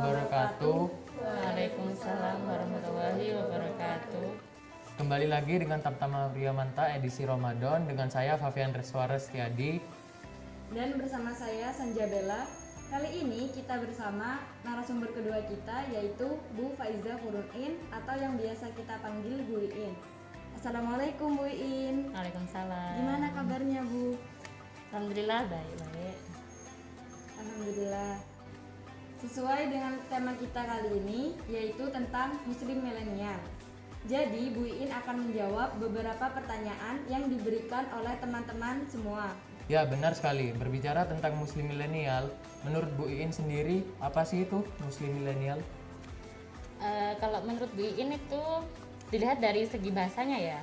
wabarakatuh. Waalaikumsalam warahmatullahi wabarakatuh. Kembali lagi dengan Tamtama Priamanta edisi Ramadan dengan saya Fafian Reswara Setiadi dan bersama saya Sanja Bella. Kali ini kita bersama narasumber kedua kita yaitu Bu Faiza Furunin atau yang biasa kita panggil Bu Iin. Assalamualaikum Bu Iin. Waalaikumsalam. Gimana kabarnya Bu? Alhamdulillah baik. Alhamdulillah. Sesuai dengan tema kita kali ini yaitu tentang Muslim milenial. Jadi Bu Iin akan menjawab beberapa pertanyaan yang diberikan oleh teman-teman semua. Ya, benar sekali. Berbicara tentang Muslim milenial, menurut Bu Iin sendiri, apa sih itu Muslim milenial? Kalau menurut Bu Iin itu dilihat dari segi bahasanya ya.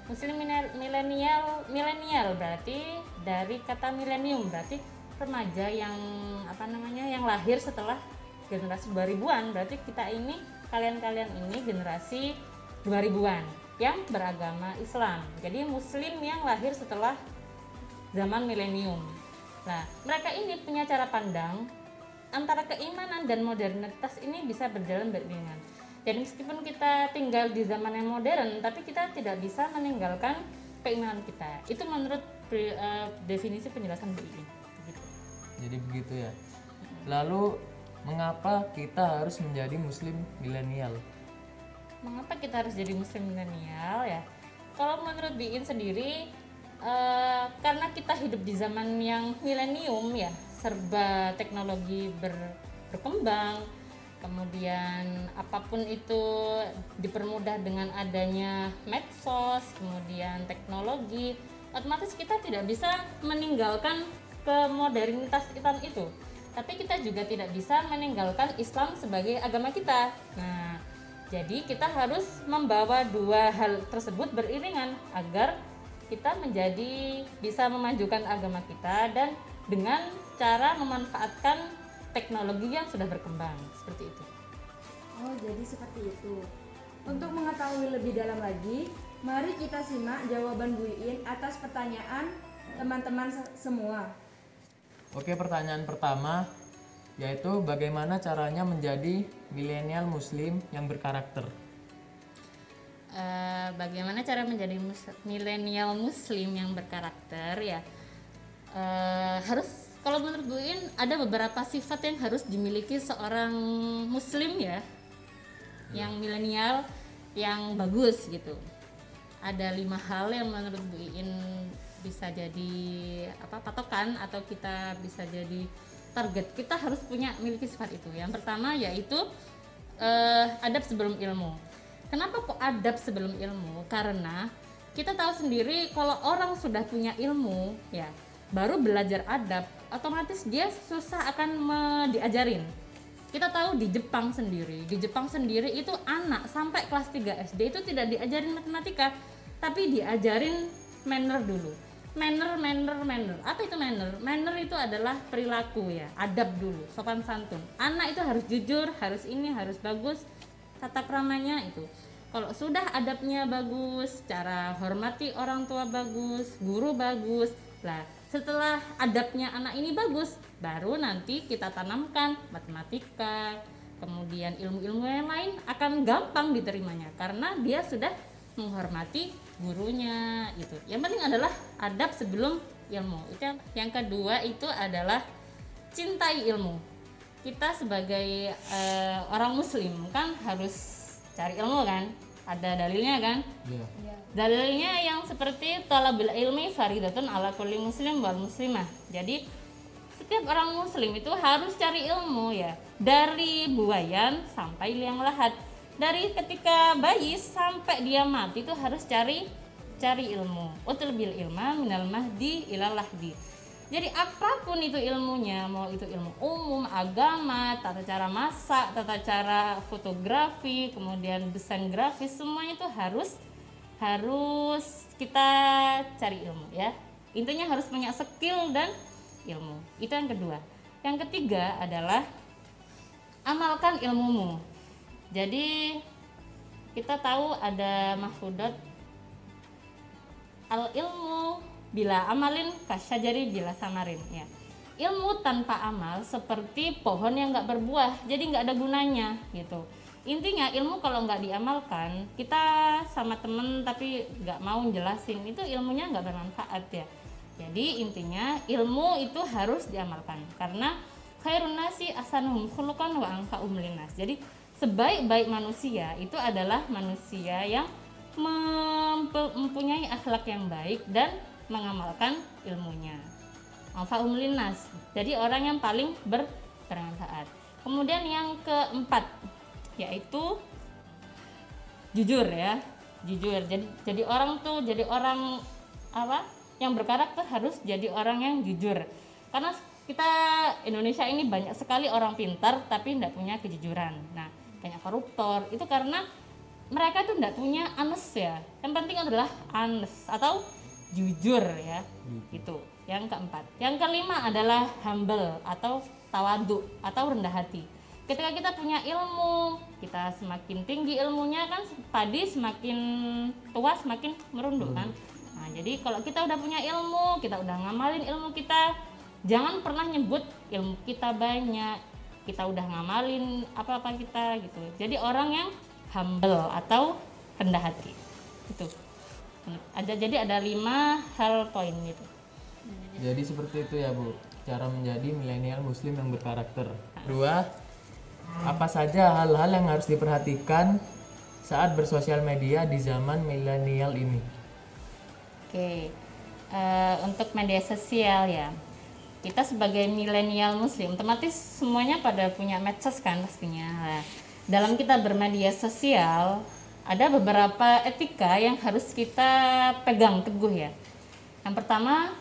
Muslim milenial berarti dari kata milenium, berarti remaja yang yang lahir setelah generasi 2000-an. Berarti kalian ini generasi 2000-an yang beragama Islam. Jadi muslim yang lahir setelah zaman milenium. Nah, mereka ini punya cara pandang antara keimanan dan modernitas ini bisa berjalan beriringan. Jadi meskipun kita tinggal di zaman yang modern, tapi kita tidak bisa meninggalkan keimanan kita. Itu menurut definisi penjelasan Bu Iin. Jadi begitu ya. Lalu, mengapa kita harus menjadi Muslim milenial? Mengapa kita harus jadi Muslim milenial ya? Kalau menurut Bu Iin sendiri, karena kita hidup di zaman yang milenium ya, serba teknologi berkembang, kemudian apapun itu dipermudah dengan adanya medsos, kemudian teknologi, otomatis kita tidak bisa meninggalkan kemodernitas Islam itu, tapi kita juga tidak bisa meninggalkan Islam sebagai agama kita. Nah, jadi kita harus membawa dua hal tersebut beriringan agar kita bisa memajukan agama kita dan dengan cara memanfaatkan teknologi yang sudah berkembang, seperti itu. Oh, jadi seperti itu. Untuk mengetahui lebih dalam lagi, mari kita simak jawaban Bu Iin atas pertanyaan teman-teman semua. Oke, pertanyaan pertama yaitu bagaimana caranya menjadi milenial muslim yang berkarakter? Bagaimana cara menjadi milenial muslim yang berkarakter ya? Kalau menurut Bu Iin ada beberapa sifat yang harus dimiliki seorang muslim ya, yang milenial yang bagus gitu. Ada 5 hal yang menurut Bu Iin bisa jadi patokan atau kita bisa jadi target. Kita harus miliki sifat itu. Yang pertama yaitu adab sebelum ilmu. Kenapa kok adab sebelum ilmu? Karena kita tahu sendiri kalau orang sudah punya ilmu ya, baru belajar adab, otomatis dia susah akan diajarin. Kita tahu di Jepang sendiri itu anak sampai kelas 3 SD itu tidak diajarin matematika, tapi diajarin manner dulu. Manner. Apa itu manner? Manner itu adalah perilaku ya, adab dulu, sopan santun. Anak itu harus jujur, harus bagus, tata kramanya itu. Kalau sudah adabnya bagus, cara hormati orang tua bagus, guru bagus, lah setelah adabnya anak ini bagus, baru nanti kita tanamkan matematika, kemudian ilmu-ilmu yang lain akan gampang diterimanya karena dia sudah menghormati gurunya itu. Yang penting adalah adab sebelum ilmu. Itu yang kedua itu adalah cintai ilmu. Kita sebagai orang muslim kan harus cari ilmu kan, ada dalilnya kan? Yeah. Dalilnya yang seperti talabul ilmi faridatun ala kulli muslim wal muslimah. Jadi setiap orang muslim itu harus cari ilmu ya, dari buayan sampai liang lahat, dari ketika bayi sampai dia mati itu harus cari ilmu. Utul bil ilma minal mahdi ilal lahdi. Jadi apapun itu ilmunya, mau itu ilmu umum, agama, tata cara masak, tata cara fotografi, kemudian desain grafis, semuanya itu harus kita cari ilmu ya. Intinya harus punya skill dan ilmu. Itu yang kedua. Yang ketiga adalah amalkan ilmumu. Jadi kita tahu ada mahfudat al ilmu bila amalin kasyajari bila samarin ya. ilmu tanpa amal seperti pohon yang nggak berbuah, jadi nggak ada gunanya gitu. Intinya ilmu kalau nggak diamalkan, kita sama temen tapi nggak mau jelasin, itu ilmunya nggak bermanfaat ya. Jadi intinya ilmu itu harus diamalkan, karena khairun nasi ahsanuhum khuluqan wa anfa'uhum linnas. Jadi sebaik-baik manusia itu adalah manusia yang mempunyai akhlak yang baik dan mengamalkan ilmunya. Anfa'uhum linnas, jadi orang yang paling bermanfaat. Kemudian yang keempat yaitu jujur ya, jujur. Jadi orang apa yang berkarakter harus jadi orang yang jujur, karena kita Indonesia ini banyak sekali orang pintar tapi tidak punya kejujuran. Nah, banyak koruptor itu karena mereka itu tidak punya honest ya. Yang penting adalah honest atau jujur ya, gitu. Yang keempat. Yang kelima adalah humble atau tawadu atau rendah hati. Ketika kita punya ilmu, kita semakin tinggi ilmunya kan, padi semakin tua semakin merunduk kan. Nah, jadi kalau kita udah punya ilmu, kita udah ngamalin ilmu kita, jangan pernah nyebut ilmu kita banyak, kita udah ngamalin apa-apa kita gitu. Jadi orang yang humble atau rendah hati. Itu. Jadi ada 5 hal poin gitu. Jadi seperti itu ya Bu, cara menjadi milenial muslim yang berkarakter. 2, apa saja hal-hal yang harus diperhatikan saat bersosial media di zaman milenial ini? Oke, untuk media sosial ya, kita sebagai milenial muslim otomatis semuanya pada punya medsos kan pastinya. Nah, dalam kita bermedia sosial ada beberapa etika yang harus kita pegang teguh ya. Yang pertama,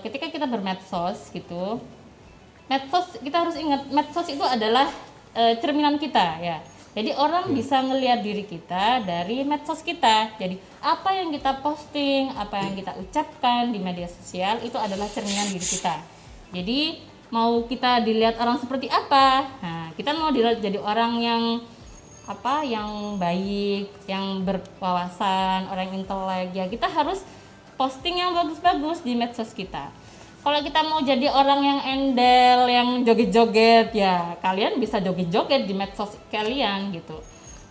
ketika kita bermedsos gitu, medsos kita harus ingat, medsos itu adalah cerminan kita ya. Jadi orang bisa ngelihat diri kita dari medsos kita. Jadi apa yang kita posting, apa yang kita ucapkan di media sosial itu adalah cerminan diri kita. Jadi mau kita dilihat orang seperti apa, nah kita mau dilihat jadi orang yang apa, yang baik, yang berwawasan, orang intelek ya, kita harus posting yang bagus-bagus di medsos kita. Kalau kita mau jadi orang yang endel, yang joget-joget ya, kalian bisa joget-joget di medsos kalian gitu.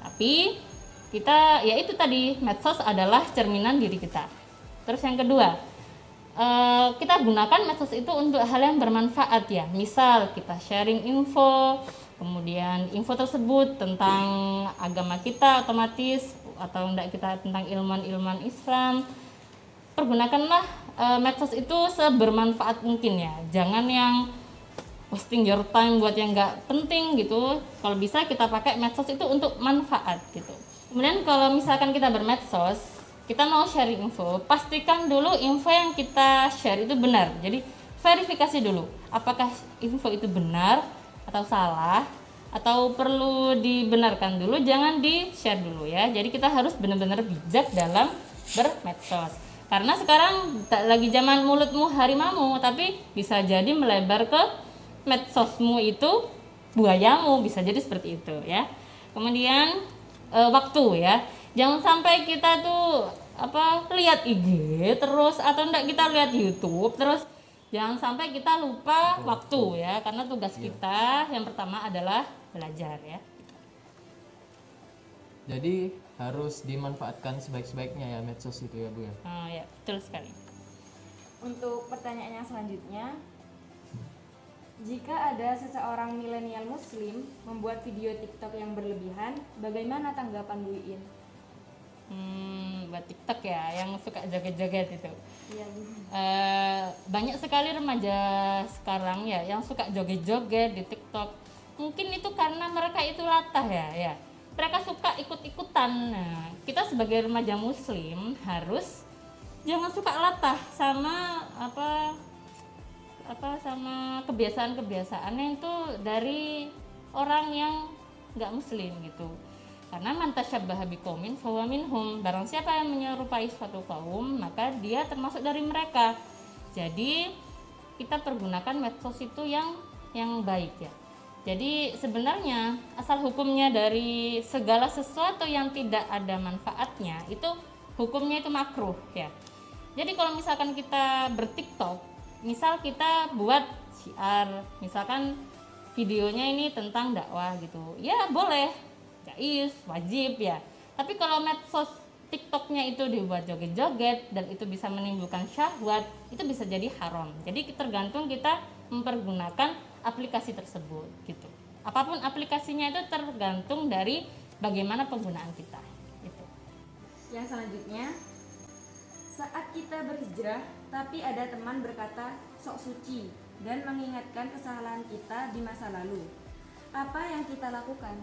Tapi kita ya itu tadi, medsos adalah cerminan diri kita. Terus yang kedua, kita gunakan medsos itu untuk hal yang bermanfaat ya. Misal kita sharing info, kemudian info tersebut tentang agama kita otomatis, atau enggak kita tentang ilmuwan-ilmuwan Islam. Pergunakanlah medsos itu sebermanfaat mungkin ya. Jangan yang wasting your time buat yang enggak penting gitu. Kalau bisa kita pakai medsos itu untuk manfaat gitu. Kemudian kalau misalkan kita bermedsos, kita mau sharing info, pastikan dulu info yang kita share itu benar. Jadi verifikasi dulu apakah info itu benar atau salah, atau perlu dibenarkan dulu, jangan di-share dulu ya. Jadi kita harus benar-benar bijak dalam bermedsos. Karena sekarang tak lagi zaman mulutmu harimau, tapi bisa jadi melebar ke medsosmu itu buayamu, bisa jadi seperti itu ya. Kemudian waktu ya. Jangan sampai kita tuh lihat IG terus, atau enggak kita lihat YouTube terus. Jangan sampai kita lupa waktu ya, karena tugas kita yang pertama adalah belajar ya. Jadi harus dimanfaatkan sebaik-baiknya ya medsos itu ya Bu ya. Oh ya, betul sekali. Untuk pertanyaan yang selanjutnya, jika ada seseorang milenial muslim membuat video TikTok yang berlebihan, bagaimana tanggapan Bu Iin? Buat TikTok ya, yang suka joget-joget itu. Iya Bu. Banyak sekali remaja sekarang ya yang suka joget-joget di TikTok. Mungkin itu karena mereka itu latah ya. Mereka suka ikut-ikutan. Nah, kita sebagai remaja muslim harus jangan suka latah sama sama kebiasaan-kebiasaannya itu dari orang yang nggak muslim gitu. Karena man tasyabbaha biqaumin fahuwa minhum. Barang siapa yang menyerupai suatu kaum, maka dia termasuk dari mereka. Jadi kita pergunakan medsos itu yang baik ya. Jadi sebenarnya asal hukumnya dari segala sesuatu yang tidak ada manfaatnya, itu hukumnya itu makruh ya. Jadi kalau misalkan kita bertiktok, misal kita buat syiar. Misalkan videonya ini tentang dakwah gitu, ya boleh, jaiz, wajib ya. Tapi kalau medsos TikToknya itu dibuat joget-joget dan itu bisa menimbulkan syahwat, itu bisa jadi haram. Jadi tergantung kita mempergunakan aplikasi tersebut gitu. Apapun aplikasinya itu tergantung dari bagaimana penggunaan kita gitu. Yang selanjutnya, saat kita berhijrah tapi ada teman berkata sok suci dan mengingatkan kesalahan kita di masa lalu, apa yang kita lakukan?